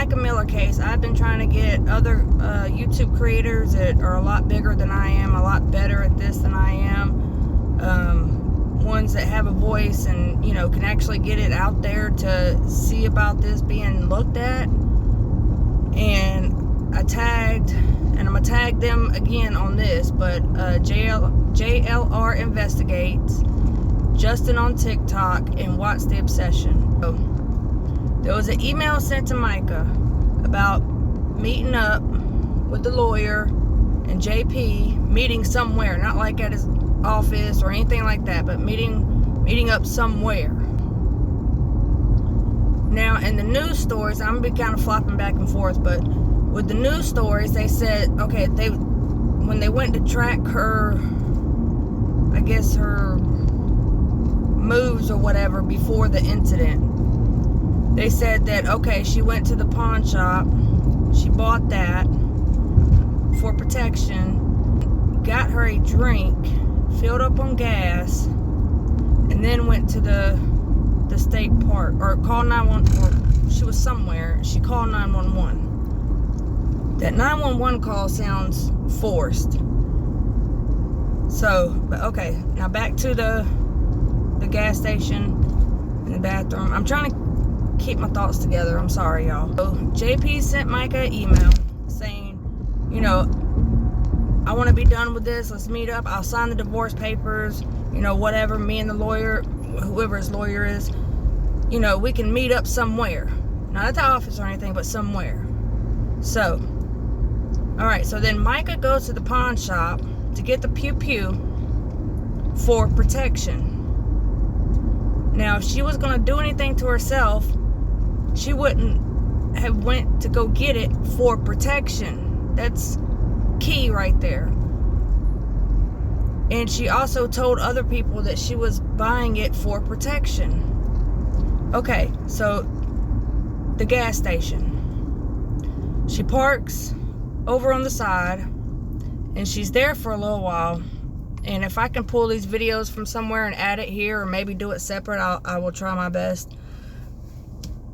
Mica Miller case, I've been trying to get other YouTube creators that are a lot bigger than I am, a lot better at this than I am, ones that have a voice and, you know, can actually get it out there to see about this being looked at. And I tagged, and I'm going to tag them again on this, but JLR Investigates, Justin on TikTok, and What's the Obsession. So, there was an email sent to Mica about meeting up with the lawyer and JP, meeting somewhere, not like at his office or anything like that, but meeting up somewhere. Now, in the news stories, I'm gonna be kind of flopping back and forth, but with the news stories, they said, okay, when they went to track her, I guess her moves or whatever before the incident, they said that, okay, she went to the pawn shop, she bought that for protection, got her a drink, filled up on gas, and then went to the state park, or called 911, or she was somewhere, she called 911. That 911 call sounds forced. So, but okay, now back to the gas station and the bathroom. I'm trying to keep my thoughts together. I'm sorry, y'all. So JP sent Mica an email saying, you know, I want to be done with this. Let's meet up. I'll sign the divorce papers. You know, whatever. Me and the lawyer, whoever his lawyer is, you know, we can meet up somewhere. Not at the office or anything, but somewhere. So, all right. So then Mica goes to the pawn shop to get the pew-pew for protection. Now, if she was going to do anything to herself, she wouldn't have went to go get it for protection. That's key right there. And she also told other people that she was buying it for protection. Okay, so the gas station. She parks over on the side, and she's there for a little while. And if I can pull these videos from somewhere and add it here, or maybe do it separate, I will try my best.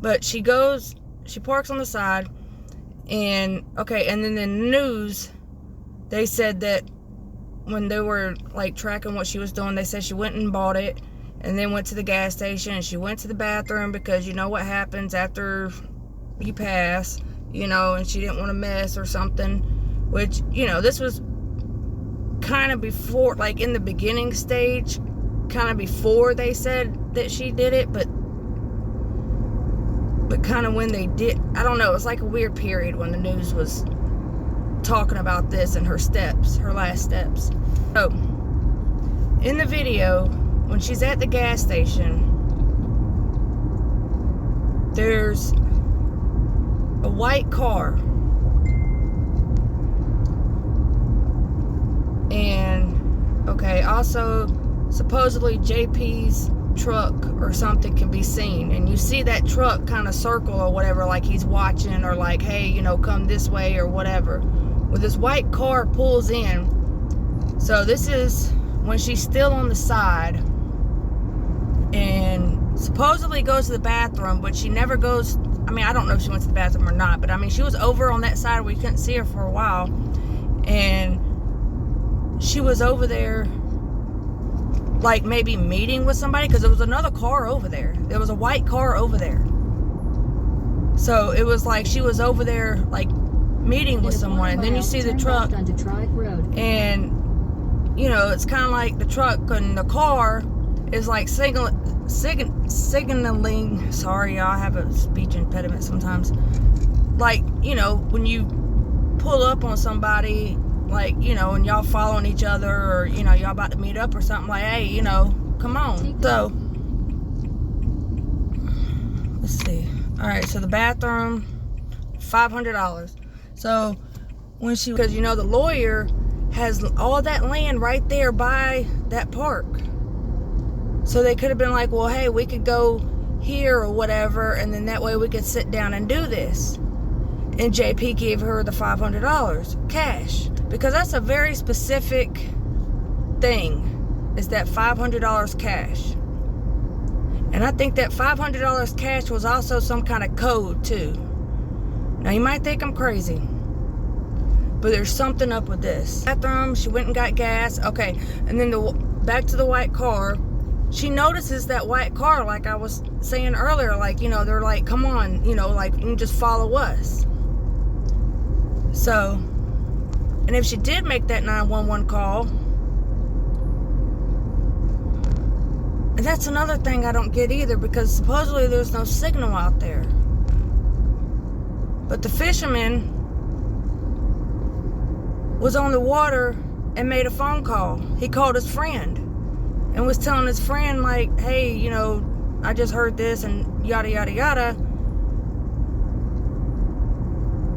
But she parks on the side, and okay, and then the news, they said that when they were like tracking what she was doing, they said she went and bought it, and then went to the gas station, and she went to the bathroom, because you know what happens after you pass, you know, and she didn't want to mess or something, which, you know, this was kind of before, like in the beginning stage, kind of before they said that she did it, but kind of when they did, I don't know, it was like a weird period when the news was talking about this and her steps, her last steps. So, in the video, when she's at the gas station, there's a white car, and okay, also supposedly JP's truck or something can be seen, and you see that truck kind of circle or whatever, like he's watching, or like, hey, you know, come this way or whatever. Well, this white car pulls in. So this is when she's still on the side and supposedly goes to the bathroom, but she never goes. I mean, I don't know if she went to the bathroom or not, but I mean, she was over on that side where you couldn't see her for a while, and she was over there, like maybe meeting with somebody, because there was another car over there. There was a white car over there. So it was like she was over there, like meeting with someone, and then you see the truck, and you know, it's kind of like the truck and the car is like signaling. Sorry, y'all, I have a speech impediment sometimes. Like, you know, when you pull up on somebody, like, you know, and y'all following each other, or, you know, y'all about to meet up or something, like, hey, you know, come on. So, let's see. All right, so the bathroom, $500. So, when she, because, you know, the lawyer has all that land right there by that park. So they could have been like, well, hey, we could go here or whatever, and then that way we could sit down and do this. And JP gave her the $500 cash, because that's a very specific thing, is that $500 cash. And I think that $500 cash was also some kind of code too. Now you might think I'm crazy, but there's something up with this. Bathroom, she went and got gas. Okay, and then back to the white car. She notices that white car, like I was saying earlier, like, you know, they're like, come on, you know, like, you can just follow us. So, and if she did make that 911 call, and that's another thing I don't get either, because supposedly there's no signal out there. But the fisherman was on the water and made a phone call. He called his friend and was telling his friend, like, hey, you know, I just heard this and yada, yada, yada.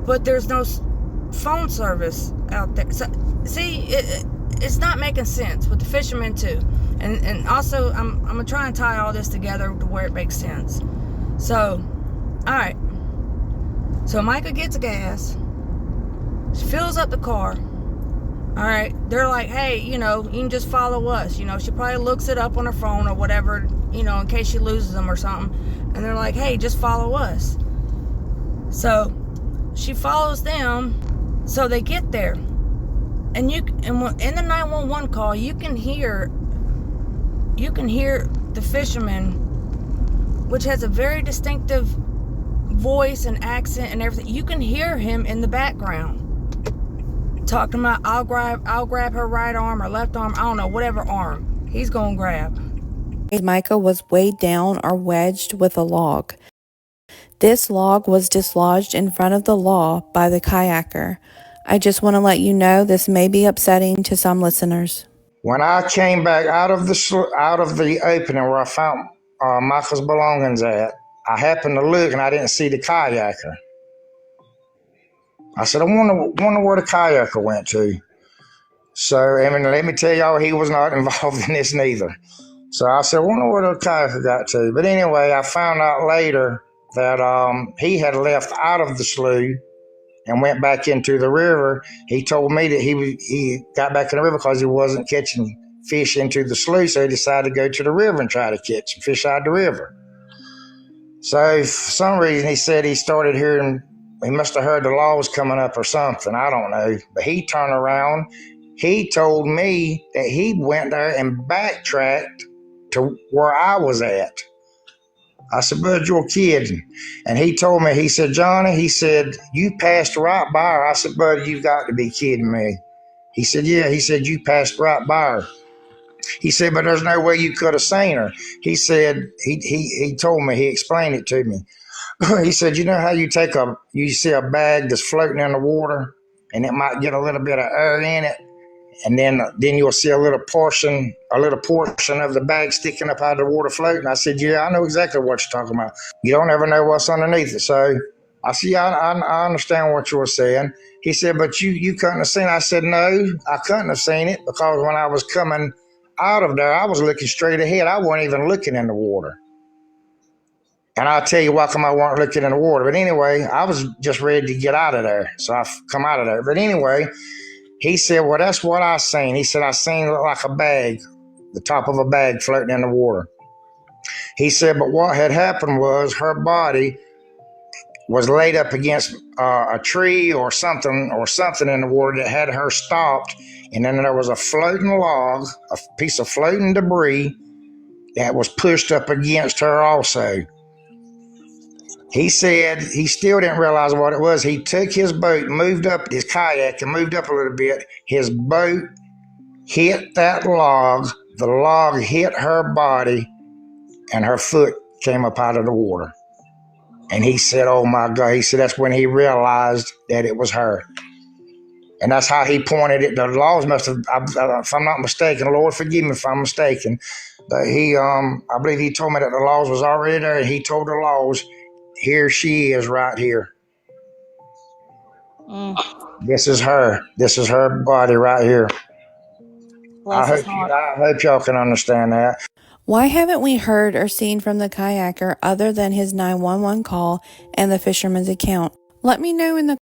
But there's no phone service out there. So, see, it's not making sense with the fishermen too. And also, I'm going to try and tie all this together to where it makes sense. So, all right. So Mica gets gas. She fills up the car. All right, they're like, hey, you know, you can just follow us. You know, she probably looks it up on her phone or whatever, you know, in case she loses them or something. And they're like, hey, just follow us. So she follows them. So they get there. And in the 911 call, you can hear the fisherman, which has a very distinctive voice and accent and everything. You can hear him in the background talking about, I'll grab her right arm or left arm, I don't know, whatever arm he's gonna grab. Mica was weighed down or wedged with a log. This log was dislodged in front of the law by the kayaker. I just want to let you know this may be upsetting to some listeners. When I came back out of the opening where I found Michael's belongings at, I happened to look and I didn't see the kayaker. I said, I wonder where the kayaker went to. So, I mean, let me tell y'all, he was not involved in this neither. So I said, I wonder where the kayaker got to. But anyway, I found out later that he had left out of the slough and went back into the river. He told me that he got back in the river because he wasn't catching fish into the slough, so he decided to go to the river and try to catch some fish out of the river. So for some reason, he said he started hearing, he must have heard the laws coming up or something, I don't know. But he turned around, he told me that he went there and backtracked to where I was at. I said, bud, you're kidding. And he told me, he said, Johnny, he said, you passed right by her. I said, bud, you've got to be kidding me. He said, yeah. He said, you passed right by her. He said, but there's no way you could have seen her. He said, he told me, he explained it to me. He said, you know how you see a bag that's floating in the water and it might get a little bit of air in it, and then you'll see a little portion of the bag sticking up out of the water floating. I said, yeah, I know exactly what you're talking about. You don't ever know what's underneath it. So I said, yeah, I understand what you were saying. He said, but you couldn't have seen it. I said, no, I couldn't have seen it because when I was coming out of there, I was looking straight ahead. I wasn't even looking in the water. And I'll tell you why come I weren't looking in the water. But anyway, I was just ready to get out of there. So I come out of there. But anyway, he said, well, that's what I seen. He said, I seen it like a bag, the top of a bag floating in the water. He said, but what had happened was her body was laid up against a tree or something in the water that had her stopped. And then there was a floating log, a piece of floating debris that was pushed up against her also. He said he still didn't realize what it was. He took his boat, moved up his kayak and moved up a little bit. His boat hit that log. The log hit her body and her foot came up out of the water. And he said, oh my God. He said that's when he realized that it was her. And that's how he pointed it. The laws must have, if I'm not mistaken, Lord forgive me if I'm mistaken, but I believe he told me that the laws was already there. And he told the laws, here she is right here. This is her. This is her body right here. I hope y'all can understand that. Why haven't we heard or seen from the kayaker other than his 911 call and the fisherman's account? Let me know in the